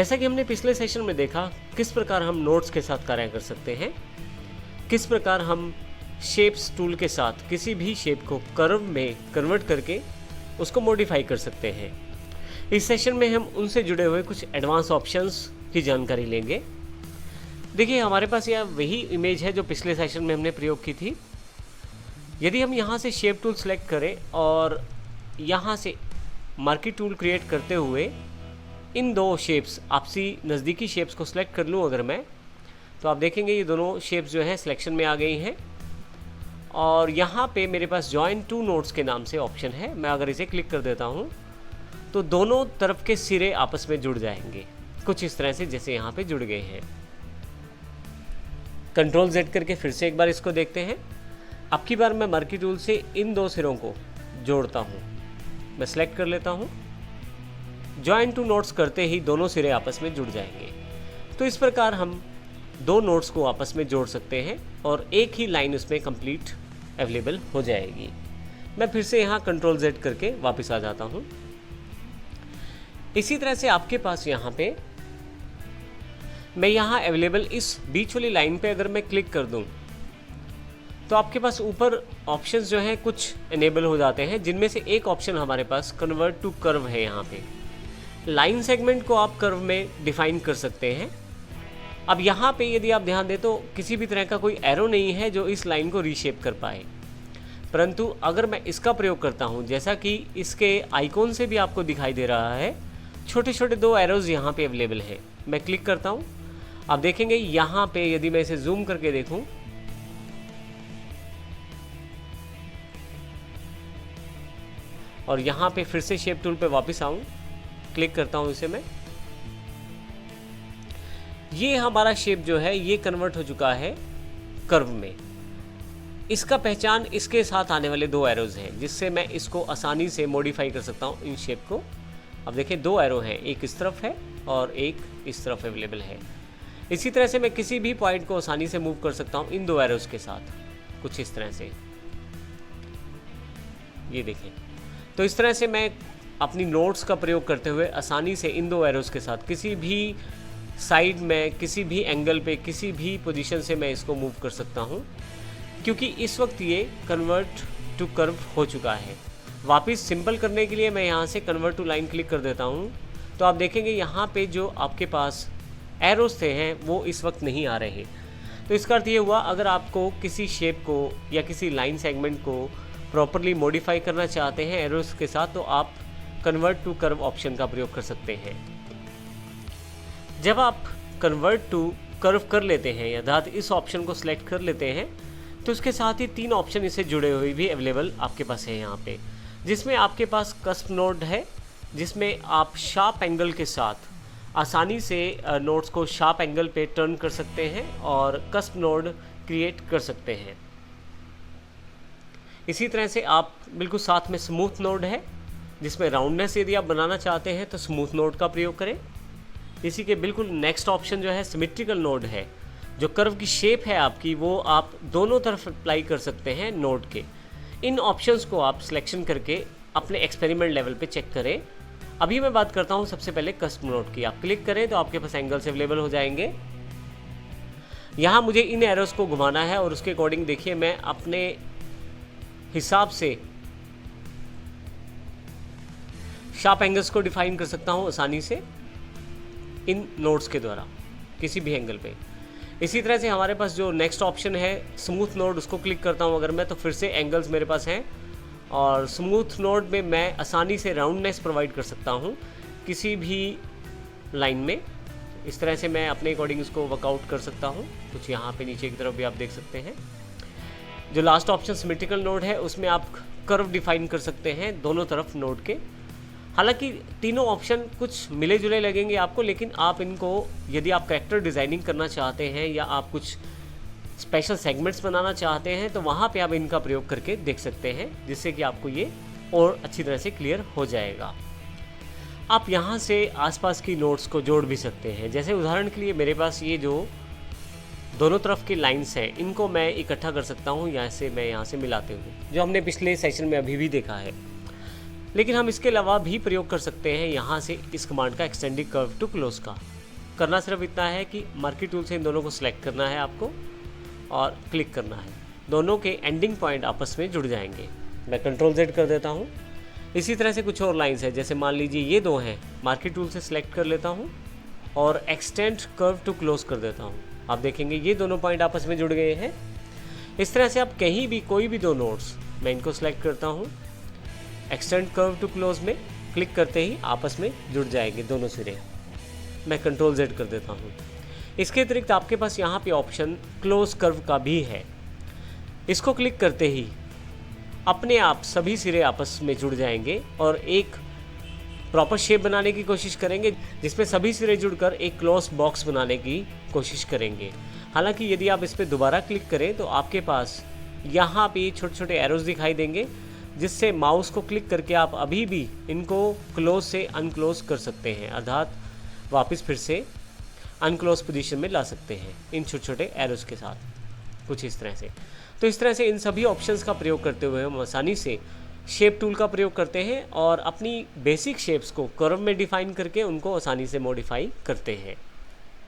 जैसा कि हमने पिछले सेशन में देखा किस प्रकार हम नोड्स के साथ कार्य कर सकते हैं, किस प्रकार हम शेप्स टूल के साथ किसी भी शेप को कर्व में कन्वर्ट करके उसको मॉडिफाई कर सकते हैं। इस सेशन में हम उनसे जुड़े हुए कुछ एडवांस ऑप्शंस की जानकारी लेंगे। देखिए, हमारे पास यह वही इमेज है जो पिछले सेशन में हमने प्रयोग की थी। यदि हम यहाँ से शेप टूल सेलेक्ट करें और यहाँ से मार्की टूल क्रिएट करते हुए इन दो शेप्स, आपसी नज़दीकी शेप्स को सिलेक्ट कर लूँ अगर मैं, तो आप देखेंगे ये दोनों शेप्स जो हैं सिलेक्शन में आ गई हैं। और यहाँ पे मेरे पास जॉइन टू नोड्स के नाम से ऑप्शन है। मैं अगर इसे क्लिक कर देता हूँ तो दोनों तरफ के सिरे आपस में जुड़ जाएंगे, कुछ इस तरह से जैसे यहाँ पे जुड़ गए हैं। कंट्रोल Z करके फिर से एक बार इसको देखते हैं। अब की बार मैं मार्की टूल से इन दो सिरों को जोड़ता हूँ। मैं सेलेक्ट कर लेता हूँ। जॉइन टू नोड्स करते ही दोनों सिरे आपस में जुड़ जाएंगे। तो इस प्रकार हम दो नोड्स को आपस में जोड़ सकते हैं और एक ही लाइन उसमें कंप्लीट अवेलेबल हो जाएगी। मैं फिर से यहाँ कंट्रोल Z करके वापस आ जाता हूँ। इसी तरह से आपके पास यहाँ पे मैं यहाँ अवेलेबल इस बीच वाली लाइन पे अगर मैं क्लिक कर दूँ तो आपके पास ऊपर ऑप्शंस जो हैं कुछ इनेबल हो जाते हैं, जिनमें से एक ऑप्शन हमारे पास कन्वर्ट टू कर्व है। यहाँ पे लाइन सेगमेंट को आप कर्व में डिफाइन कर सकते हैं। अब यहाँ पे यदि आप ध्यान दें तो किसी भी तरह का कोई एरो नहीं है जो इस लाइन को रीशेप कर पाए, परंतु अगर मैं इसका प्रयोग करता हूँ, जैसा कि इसके आइकॉन से भी आपको दिखाई दे रहा है, छोटे छोटे दो एरोज यहाँ पे अवेलेबल हैं। मैं क्लिक करता हूँ, आप देखेंगे यहाँ पे यदि मैं इसे जूम करके देखूँ और यहाँ पे फिर से शेप टूल पे वापस आऊँ, क्लिक करता हूँ इसे मैं, ये हमारा शेप जो है ये कन्वर्ट हो चुका है कर्व में। इसका पहचान इसके साथ आने वाले दो एरोज हैं, जिससे मैं इसको आसानी से मॉडिफाई कर सकता हूँ इन शेप को। अब देखिए दो एरो हैं, एक इस तरफ है और एक इस तरफ अवेलेबल है। इसी तरह से मैं किसी भी पॉइंट को आसानी से मूव कर सकता हूँ इन दो एरोज के साथ, कुछ इस तरह से, ये देखें। तो इस तरह से मैं अपनी नोड्स का प्रयोग करते हुए आसानी से इन दो एरोज के साथ किसी भी साइड में, किसी भी एंगल पे, किसी भी पोजीशन से मैं इसको मूव कर सकता हूँ, क्योंकि इस वक्त ये कन्वर्ट टू कर्व हो चुका है। वापस सिंपल करने के लिए मैं यहाँ से कन्वर्ट टू लाइन क्लिक कर देता हूँ, तो आप देखेंगे यहाँ पे जो आपके पास एरोज थे हैं वो इस वक्त नहीं आ रहे। तो इसका अर्थ ये हुआ, अगर आपको किसी शेप को या किसी लाइन सेगमेंट को प्रॉपरली मॉडिफाई करना चाहते हैं एरोज के साथ, तो आप कन्वर्ट टू कर्व ऑप्शन का प्रयोग कर सकते हैं। जब आप कन्वर्ट टू कर्व कर लेते हैं, अर्थात इस ऑप्शन को सिलेक्ट कर लेते हैं, तो उसके साथ ही तीन ऑप्शन इससे जुड़े हुए भी अवेलेबल आपके पास है यहाँ पे, जिसमें आपके पास कस्प नोड है, जिसमें आप शार्प एंगल के साथ आसानी से नोड्स को शार्प एंगल पे टर्न कर सकते हैं और कस्प नोड क्रिएट कर सकते हैं। इसी तरह से आप बिल्कुल साथ में स्मूथ नोड है, जिसमें राउंडनेस यदि आप बनाना चाहते हैं तो स्मूथ नोड का प्रयोग करें। इसी के बिल्कुल नेक्स्ट ऑप्शन जो है सिमेट्रिकल नोड है, जो कर्व की शेप है आपकी वो आप दोनों तरफ अप्लाई कर सकते हैं नोड के। इन ऑप्शंस को आप सिलेक्शन करके अपने एक्सपेरिमेंट लेवल पे चेक करें। अभी मैं बात करता हूँ सबसे पहले कस्प नोड की। आप क्लिक करें तो आपके पास एंगल्स अवेलेबल हो जाएंगे। यहाँ मुझे इन एरोस को घुमाना है और उसके अकॉर्डिंग देखिए मैं अपने हिसाब से शार्प एंगल्स को डिफाइन कर सकता हूँ आसानी से इन नोड्स के द्वारा किसी भी एंगल पे। इसी तरह से हमारे पास जो नेक्स्ट ऑप्शन है स्मूथ नोड, उसको क्लिक करता हूँ अगर मैं, तो फिर से एंगल्स मेरे पास हैं और स्मूथ नोड में मैं आसानी से राउंडनेस प्रोवाइड कर सकता हूँ किसी भी लाइन में। इस तरह से मैं अपने अकॉर्डिंग इसको वर्कआउट कर सकता हूँ। कुछ यहाँ पे नीचे की तरफ भी आप देख सकते हैं। जो लास्ट ऑप्शन सिमेट्रिकल नोड है उसमें आप कर्व डिफाइन कर सकते हैं दोनों तरफ नोड के। हालांकि तीनों ऑप्शन कुछ मिले जुले लगेंगे आपको, लेकिन आप इनको यदि आप कैरेक्टर डिज़ाइनिंग करना चाहते हैं या आप कुछ स्पेशल सेगमेंट्स बनाना चाहते हैं तो वहाँ पे आप इनका प्रयोग करके देख सकते हैं, जिससे कि आपको ये और अच्छी तरह से क्लियर हो जाएगा। आप यहाँ से आसपास की नोट्स को जोड़ भी सकते हैं। जैसे उदाहरण के लिए मेरे पास ये जो दोनों तरफ की लाइंस हैं, इनको मैं इकट्ठा कर सकता हूँ, मैं यहाँ से मिलाते हुए, जो हमने पिछले सेशन में अभी भी देखा है। लेकिन हम इसके अलावा भी प्रयोग कर सकते हैं यहाँ से इस कमांड का, एक्सटेंडिंग कर्व टू क्लोज का। करना सिर्फ इतना है कि मार्की टूल से इन दोनों को सिलेक्ट करना है आपको और क्लिक करना है। दोनों के एंडिंग पॉइंट आपस में जुड़ जाएंगे। मैं कंट्रोल Z कर देता हूँ। इसी तरह से कुछ और लाइंस है, जैसे मान लीजिए ये दो हैं, मार्की टूल से सिलेक्ट कर लेता हूँ और एक्सटेंड कर्व टू क्लोज कर देता हूँ। आप देखेंगे ये दोनों पॉइंट आपस में जुड़ गए हैं। इस तरह से आप कहीं भी कोई भी दो नोड्स, मैं इनको सिलेक्ट करता हूँ, एक्सटेंड कर्व टू क्लोज में क्लिक करते ही आपस में जुड़ जाएंगे दोनों सिरे। मैं कंट्रोल Z कर देता हूँ। इसके अतिरिक्त आपके पास यहाँ पे ऑप्शन क्लोज कर्व का भी है। इसको क्लिक करते ही अपने आप सभी सिरे आपस में जुड़ जाएंगे और एक प्रॉपर शेप बनाने की कोशिश करेंगे, जिसमें सभी सिरे जुड़कर एक क्लोज बॉक्स बनाने की कोशिश करेंगे। हालांकि यदि आप इस पर दोबारा क्लिक करें तो आपके पास यहाँ पे छोटे छोटे एरोज दिखाई देंगे, जिससे माउस को क्लिक करके आप अभी भी इनको क्लोज से अनक्लोज कर सकते हैं, अर्थात वापस फिर से अनक्लोज पोजीशन में ला सकते हैं इन छोटे छोटे एरोज के साथ, कुछ इस तरह से। तो इस तरह से इन सभी ऑप्शंस का प्रयोग करते हुए हम आसानी से शेप टूल का प्रयोग करते हैं और अपनी बेसिक शेप्स को कर्व में डिफाइन करके उनको आसानी से मॉडिफाई करते हैं।